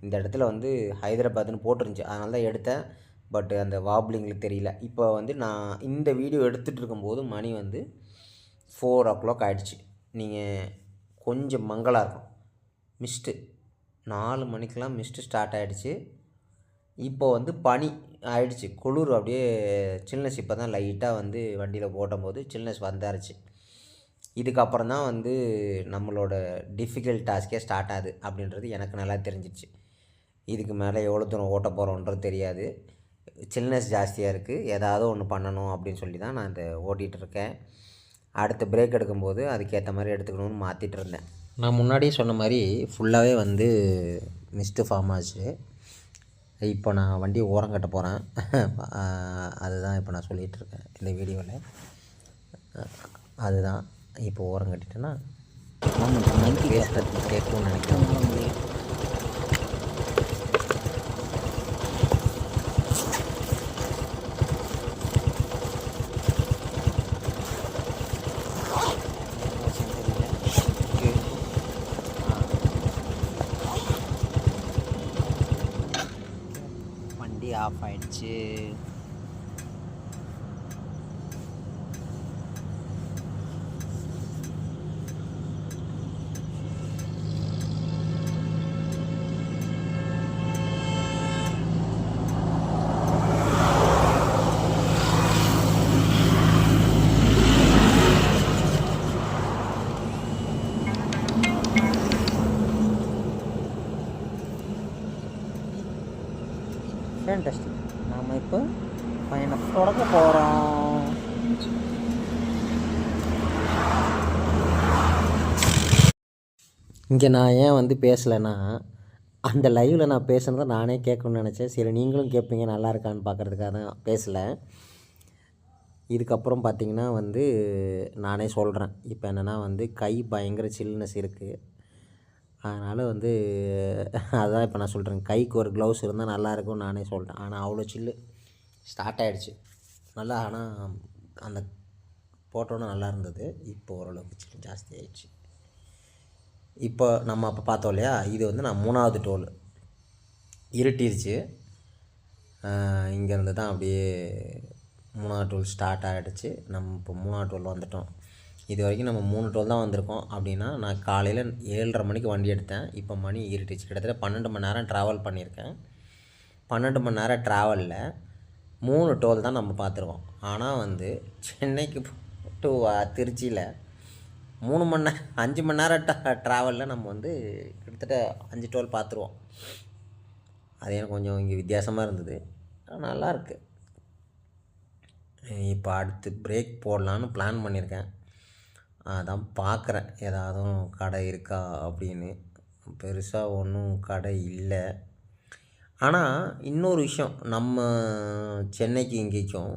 இந்த இடத்துல வந்து ஹைதராபாத்னு போட்டிருந்துச்சி, அதனால தான் எடுத்தேன். பட் அந்த வாப்ளிங்கில் தெரியல. இப்போ வந்து நான் இந்த வீடியோ எடுத்துகிட்டு இருக்கும்போது மணி வந்து 4 ஆகிடுச்சு. நீங்கள் கொஞ்சம் மங்கலாக இருக்கும். மிஸ்ட்டு 4 மணிக்கெலாம் மிஸ்ட்டு ஸ்டார்ட் ஆகிடுச்சு. இப்போ வந்து பனி ஆகிடுச்சு, குளிர் அப்படியே சில்னஸ் இப்போ தான் லைட்டாக வந்து வண்டியில் ஓட்டும்போது சில்னஸ் வந்தாருச்சு. இதுக்கப்புறம் தான் வந்து நம்மளோட டிஃபிகல்ட் டாஸ்கே ஸ்டார்ட் ஆகுது அப்படின்றது எனக்கு நல்லா தெரிஞ்சிச்சு. இதுக்கு மேலே எவ்வளோ தூரம் ஓட்ட போகிறோன்றது தெரியாது. சில்னஸ் ஜாஸ்தியாக இருக்குது, ஏதாவது ஒன்று பண்ணணும் அப்படின்னு சொல்லி தான் நான் இந்த ஓட்டிகிட்ருக்கேன். அடுத்து பிரேக் எடுக்கும்போது அதுக்கேற்ற மாதிரி எடுத்துக்கணும்னு மாற்றிட்டு இருந்தேன். நான் முன்னாடியே சொன்ன மாதிரி ஃபுல்லாகவே வந்து மிஸ்ட்டு ஃபார்ம் ஆச்சு. இப்போ நான் வண்டியை ஓரம் கட்ட போகிறேன். அதுதான் இப்போ நான் சொல்லிகிட்ருக்கேன் இந்த வீடியோவில். அதுதான் இப்போ ஓரம் கட்டிட்டேன்னா பேசுகிறது கேட்கணும்னு நினைக்கிறேன். வண்டி ஆஃப் ஆயிடுச்சு. ஃபேன்டாஸ்டிக். நாம் இப்போ பயணம் தொடங்க போகிறோம். இங்கே நான் ஏன் வந்து பேசலைன்னா, அந்த லைவில் நான் பேசுனதை நானே கேட்கணும்னு நினச்சேன். சரி நீங்களும் கேட்பீங்க நல்லா இருக்கான்னு பார்க்குறதுக்காக தான் பேசலை. இதுக்கப்புறம் பார்த்திங்கன்னா வந்து நானே சொல்கிறேன். இப்போ என்னென்னா வந்து கை பயங்கர சில்னஸ் இருக்குது. அதனால் வந்து அதுதான் இப்போ நான் சொல்கிறேன், கைக்கு ஒரு க்ளவுஸ் இருந்தால் நல்லாயிருக்கும்னு நானே சொல்லிட்டேன். ஆனால் அவ்வளோ சில்லு ஸ்டார்ட் ஆகிடுச்சு நல்லா. ஆனால் அந்த போட்டோன்னு நல்லா இருந்தது. இப்போ ஓரளவுக்கு சில்லு ஜாஸ்தி ஆகிடுச்சு. இப்போ நம்ம அப்போ பார்த்தோம் இல்லையா, இது வந்து நான் 3வது டோல். இருட்டிருச்சு. இங்கேருந்து தான் அப்படியே 3வது டோல் ஸ்டார்ட் ஆகிடுச்சு. நம்ம இப்போ 3வது டோல் வந்துட்டோம். இது வரைக்கும் நம்ம 3 டோல் தான் வந்திருக்கோம். அப்படின்னா நான் காலையில் 7:30 மணிக்கு வண்டி எடுத்தேன். இப்போ மணி இருட்டுச்சு. கிட்டத்தட்ட 12 மணி நேரம் ட்ராவல் பண்ணியிருக்கேன். 12 மணி நேரம் ட்ராவலில் 3 டோல் தான் நம்ம பார்த்துருக்கோம். ஆனால் வந்து சென்னைக்கு டு திருச்சியில் 3 மணி நேரம் 5 மணி நேரம் ட்ராவலில் நம்ம வந்து கிட்டத்தட்ட 5 டோல் பார்த்துருவோம். அது எனக்கு கொஞ்சம் இங்கே வித்தியாசமாக இருந்தது. நல்லாயிருக்கு. இப்போ அடுத்து பிரேக் போடலான்னு பிளான் பண்ணியிருக்கேன். அதான் பார்க்குறேன் ஏதாவது கடை இருக்கா அப்படின்னு. பெருசாக ஒன்றும் கடை இல்லை. ஆனால் இன்னொரு விஷயம், நம்ம சென்னைக்கு இங்கேக்கும்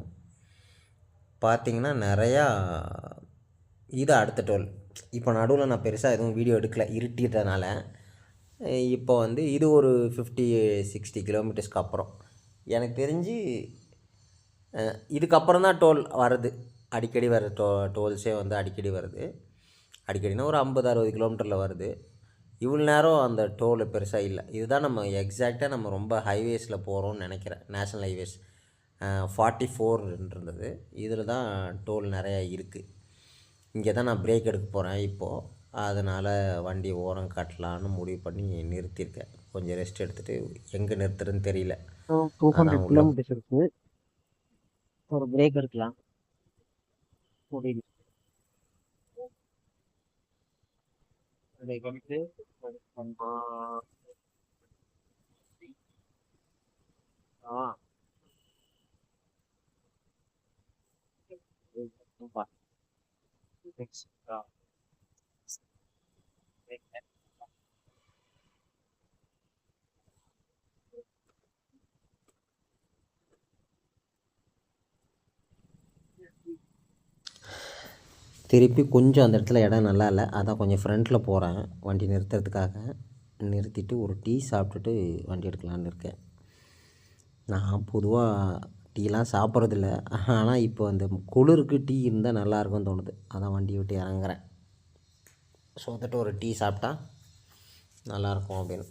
பார்த்திங்கன்னா நிறையா இது அடுத்த டோல். இப்போ நடுவில் நான் பெருசாக எதுவும் வீடியோ எடுக்கலை இருட்டிட்டதுனால. இப்போ வந்து இது ஒரு 50-60 கிலோமீட்டர்ஸ்க்கு அப்புறம் எனக்கு தெரிஞ்சு இதுக்கப்புறம் தான் டோல் வருது. அடிக்கடி வர டோல்ஸே வந்து அடிக்கடி வருது. அடிக்கடினா ஒரு 50-60 கிலோமீட்டரில் வருது. இவ்வளோ நேரம் அந்த டோல் பெருசாக இல்லை. இதுதான் நம்ம எக்ஸாக்டாக நம்ம ரொம்ப ஹைவேஸில் போகிறோம்னு நினைக்கிறேன். நேஷ்னல் ஹைவேஸ் 44 இருந்தது. இதில் தான் டோல் நிறையா இருக்குது. இங்கே தான் நான் பிரேக் எடுக்க போகிறேன் இப்போது. அதனால் வண்டி ஓரம் கட்டலான்னு முடிவு பண்ணி நிறுத்தியிருக்கேன். கொஞ்சம் ரெஸ்ட் எடுத்துகிட்டு எங்கே நிறுத்துறதுன்னு தெரியல. 200 கிலோமீட்டர்ஸ் இருக்குது. ஒரு பிரேக் எடுக்கலாம். முடியுது. பிரேக் எடுத்து திருப்பி கொஞ்சம் அந்த இடத்துல இடம் நல்லா இல்லை. அதான் கொஞ்சம் ஃப்ரண்ட்டில் போகிறேன் வண்டி நிறுத்துறதுக்காக. நிறுத்திட்டு ஒரு டீ சாப்பிட்டுட்டு வண்டி எடுக்கலான்னு இருக்கேன். நான் பொதுவாக டீலாம் சாப்பிட்றதில்ல. ஆனால் இப்போ அந்த குளிருக்கு டீ இருந்தால் நல்லாயிருக்கும்னு தோணுது. அதான் வண்டியை விட்டு இறங்குறேன். ஸோ வந்துட்டு ஒரு டீ சாப்பிட்டா நல்லாயிருக்கும் அப்படின்னு.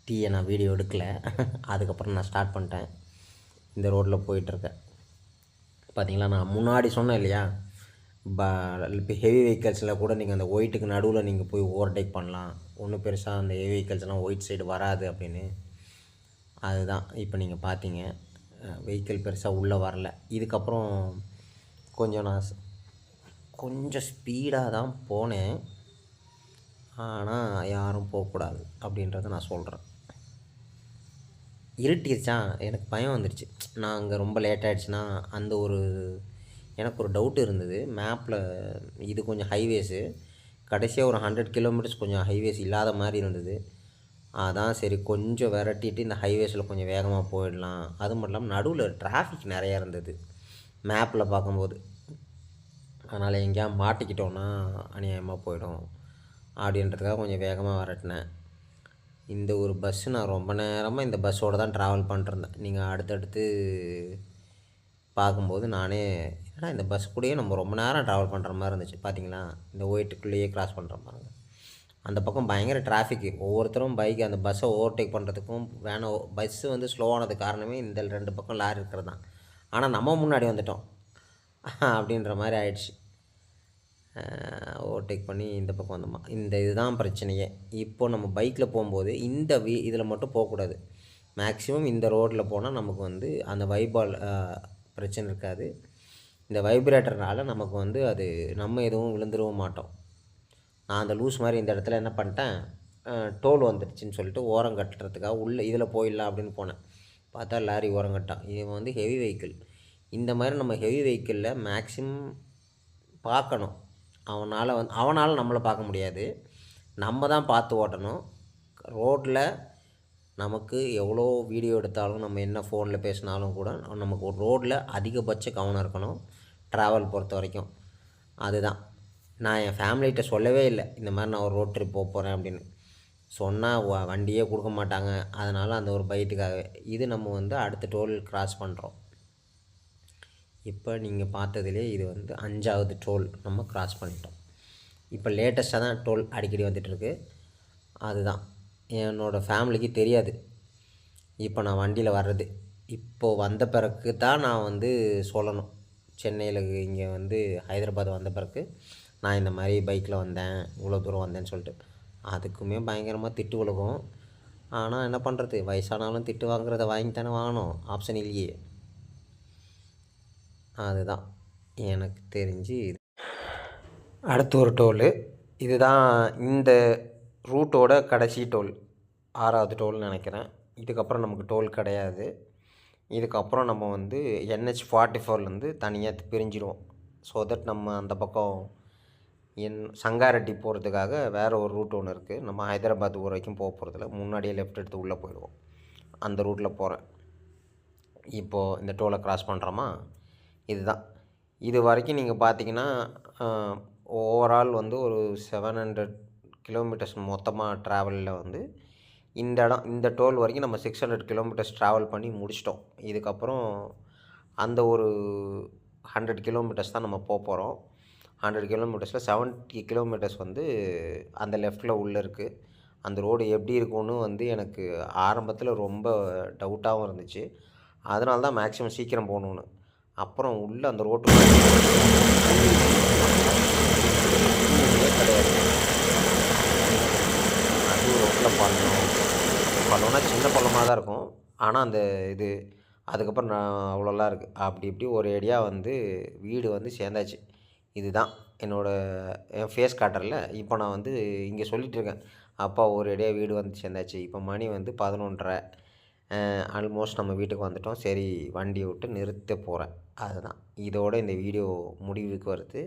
டீயை நான் வீடியோ எடுக்கலை. அதுக்கப்புறம் நான் ஸ்டார்ட் பண்ணிட்டேன். இந்த ரோட்டில் போயிட்டுருக்கேன். பார்த்தீங்களா, நான் முன்னாடி சொன்னேன் இல்லையா, இப்போ ஹெவி வெஹிக்கல்ஸில் கூட நீங்கள் அந்த ஒயிட்டுக்கு நடுவில் நீங்கள் போய் ஓவர்டேக் பண்ணலாம், ஒன்றும் பெருசாக அந்த ஹெவி வெஹிக்கல்ஸ்லாம் ஒயிட் சைடு வராது அப்படின்னு. அதுதான் இப்போ நீங்கள் பார்த்தீங்க, வெஹிக்கிள் பெருசாக உள்ளே வரல. இதுக்கப்புறம் நான் கொஞ்சம் ஸ்பீடாக தான் போனேன், ஆனால் யாரும் போகக்கூடாது அப்படின்றத நான் சொல்கிறேன். இருட்டிருச்சா, எனக்கு பயம் வந்துடுச்சு. நான் அங்கே ரொம்ப லேட் ஆகிடுச்சுன்னா அந்த ஒரு எனக்கு ஒரு டவுட் இருந்தது. மேப்பில் இது கொஞ்சம் ஹைவேஸு, கடைசியாக ஒரு 100 கிலோமீட்டர்ஸ் கொஞ்சம் ஹைவேஸ் இல்லாத மாதிரி இருந்தது. அதான் சரி கொஞ்சம் விரட்டிட்டு இந்த ஹைவேஸில் கொஞ்சம் வேகமாக போயிடலாம். அது மட்டும் இல்லாமல் நடுவில் டிராஃபிக் நிறையா இருந்தது மேப்பில் பார்க்கும்போது. அதனால் எங்கேயா மாட்டிக்கிட்டோன்னா அநியாயமாக போயிடும் அப்படின்றதுக்காக கொஞ்சம் வேகமாக விரட்டினேன். இந்த ஒரு பஸ்ஸு நான் ரொம்ப நேரமாக இந்த பஸ்ஸோடு தான் ட்ராவல் பண்ணிட்டுருந்தேன். நீங்கள் அடுத்தடுத்து பார்க்கும்போது நானே ஏன்னா இந்த பஸ் கூடயே நம்ம ரொம்ப நேரம் ட்ராவல் பண்ணுற மாதிரி இருந்துச்சு. பார்த்தீங்களா, இந்த ஒயிட்டுக்குள்ளேயே க்ராஸ் பண்ணுற மாதிரி. அந்த பக்கம் பயங்கர டிராஃபிக்கு. ஒவ்வொருத்தரும் பைக் அந்த பஸ்ஸை ஓவர்டேக் பண்ணுறதுக்கும் பஸ்ஸு வந்து ஸ்லோவானது காரணமே இந்த 2 பக்கம் லாரி இருக்கிறது தான். ஆனால் நம்ம முன்னாடி வந்துட்டோம் அப்படின்ற மாதிரி ஆயிடுச்சு. ஓவர்டேக் பண்ணி இந்த பக்கம் வந்தோமா, இந்த இதுதான் பிரச்சனையே. இப்போ நம்ம பைக்கில் போகும்போது இந்த இதில் மட்டும் போகக்கூடாது. மேக்ஸிமம் இந்த ரோட்டில் போனால் நமக்கு வந்து அந்த பிரச்சனை இருக்காது. இந்த வைப்ரேட்டர்னால நமக்கு வந்து அது நம்ம எதுவும் விழுந்துடவும் மாட்டோம். நான் அந்த லூஸ் மாதிரி இந்த இடத்துல என்ன பண்ணிட்டேன், டோல் வந்துடுச்சின்னு சொல்லிட்டு ஓரம் கட்டுறதுக்காக உள்ளே இதில் போயிடலாம் அப்படின்னு போனேன். பார்த்தா லாரி ஓரம் கட்டான். இவன் வந்து ஹெவி வெஹிக்கிள். இந்த மாதிரி நம்ம ஹெவி வெஹிக்கிளில் மேக்ஸிமம் பார்க்கணும். அவனால் நம்மளை பார்க்க முடியாது, நம்ம தான் பார்த்து ஓட்டணும். ரோட்டில் நமக்கு எவ்வளோ வீடியோ எடுத்தாலும், நம்ம என்ன ஃபோனில் பேசினாலும் கூட நமக்கு ஒரு ரோட்டில் அதிகபட்ச கவனம் இருக்கணும் ட்ராவல் பொறுத்த வரைக்கும். அதுதான் நான் என் ஃபேமிலிகிட்ட சொல்லவே இல்லை, இந்த மாதிரி நான் ஒரு ரோட் ட்ரிப் போக போகிறேன் அப்படின்னு. சொன்னால் வண்டியே கொடுக்க மாட்டாங்க. அதனால் அந்த ஒரு பைட்டுக்காக இது நம்ம வந்து அடுத்த டோல் க்ராஸ் பண்ணுறோம். இப்போ நீங்கள் பார்த்ததுலே இது வந்து 5வது டோல் நம்ம க்ராஸ் பண்ணிட்டோம். இப்போ லேட்டஸ்ட்டாக தான் டோல் அடிக்கடி வந்துட்டுருக்கு. அதுதான் என்னோடய ஃபேமிலிக்கு தெரியாது இப்போ நான் வண்டியில் வர்றது. இப்போது வந்த பிறகு தான் நான் வந்து சொல்லணும். சென்னையில் இங்கே வந்து ஹைதராபாத் வந்த பிறகு நான் இந்த மாதிரி பைக்கில் வந்தேன், இவ்வளோ தூரம் வந்தேன்னு சொல்லிட்டு. அதுக்குமே பயங்கரமாக திட்டு விழுகும். ஆனால் என்ன பண்ணுறது, வயசானாலும் திட்டு வாங்குறத வாங்கித்தானே வாங்கணும், ஆப்ஷன் இல்லையே. அதுதான் எனக்கு தெரிஞ்சு அடுத்த ஒரு டோலு இதுதான். இந்த ரூட்டோட கடைசி டோல் 6வது டோல்னு நினைக்கிறேன். இதுக்கப்புறம் நமக்கு டோல் கிடையாது. இதுக்கப்புறம் நம்ம வந்து NH-44லேருந்து தனியாக பிரிஞ்சிடுவோம். ஸோ தட் நம்ம அந்த பக்கம் சங்காரெட்டி போகிறதுக்காக வேறு ஒரு ரூட் ஒன்று இருக்குது. நம்ம ஹைதராபாத் ஊர் வரைக்கும் போகிறதில்ல, முன்னாடியே லெஃப்ட் எடுத்து உள்ளே போயிடுவோம். அந்த ரூட்டில் போகிறேன். இப்போது இந்த டோலை க்ராஸ் பண்ணுறோமா, இதுதான். இது வரைக்கும் நீங்கள் பார்த்தீங்கன்னா ஓவரால் வந்து ஒரு 700 கிலோமீட்டர்ஸ் மொத்தமாக ட்ராவலில் வந்து இந்த டோல் வரைக்கும் நம்ம 600 கிலோமீட்டர்ஸ் ட்ராவல் பண்ணி முடிச்சிட்டோம். இதுக்கப்புறம் அந்த ஒரு 100 கிலோமீட்டர்ஸ் தான் நம்ம போகிறோம். 100 கிலோமீட்டர்ஸில் 70 கிலோமீட்டர்ஸ் வந்து அந்த லெஃப்ட்டில் உள்ளே இருக்குது. அந்த ரோடு எப்படி இருக்கும்னு வந்து எனக்கு ஆரம்பத்தில் ரொம்ப டவுட்டாகவும் இருந்துச்சு. அதனால தான் மேக்ஸிமம் சீக்கிரம் போகணுன்னு. அப்புறம் உள்ளே அந்த ரோட்டு கிடையாது. அது ரோட்டில் பள்ளம்னா சின்ன பள்ளமாக தான் இருக்கும். ஆனால் அந்த இது அதுக்கப்புறம் நான் அவ்வளோலாம் இருக்குது. அப்படி இப்படி ஒரு ஏடியாக வந்து வீடு வந்து சேர்ந்தாச்சு. இதுதான் என் ஃபேஸ் காட்டுறல. இப்போ நான் வந்து இங்கே சொல்லிகிட்ருக்கேன், அப்பா ஒரு ஏடியாக வீடு வந்து சேர்ந்தாச்சு. இப்போ மணி வந்து 11:30. ஆல்மோஸ்ட் நம்ம வீட்டுக்கு வந்துவிட்டோம். சரி வண்டியை விட்டு நிறுத்த போகிறேன். அதுதான் இதோட இந்த வீடியோ முடிவுக்கு வருது.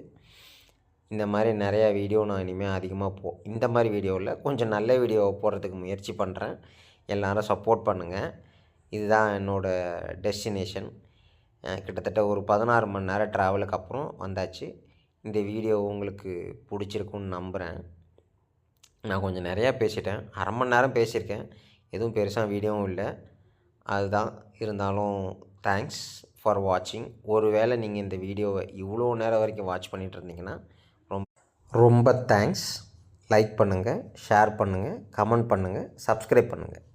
இந்த மாதிரி நிறையா வீடியோ நான் இனிமேல் அதிகமாக இந்த மாதிரி வீடியோவில் கொஞ்சம் நல்ல வீடியோ போடுறதுக்கு முயற்சி பண்ணுறேன். எல்லோரும் சப்போர்ட் பண்ணுங்கள். இதுதான் என்னோடய டெஸ்டினேஷன். கிட்டத்தட்ட ஒரு 16 மணி நேரம் ட்ராவலுக்கு அப்புறம் வந்தாச்சு. இந்த வீடியோ உங்களுக்கு பிடிச்சிருக்குன்னு நம்புகிறேன். நான் கொஞ்சம் நிறையா பேசிட்டேன், 1/2 மணி நேரம் பேசியிருக்கேன். எதுவும் பெருசாக வீடியோவும் இல்லை. அதுதான். இருந்தாலும் தேங்க்ஸ் ஃபார் வாட்சிங். ஒரு வேளை நீங்கள் இந்த வீடியோவை இவ்வளோ நேரம் வரைக்கும் வாட்ச் பண்ணிகிட்டு இருந்தீங்கன்னா ரொம்ப ரொம்ப தேங்க்ஸ். லைக் பண்ணுங்கள், ஷேர் பண்ணுங்கள், கமெண்ட் பண்ணுங்கள், சப்ஸ்கிரைப் பண்ணுங்கள்.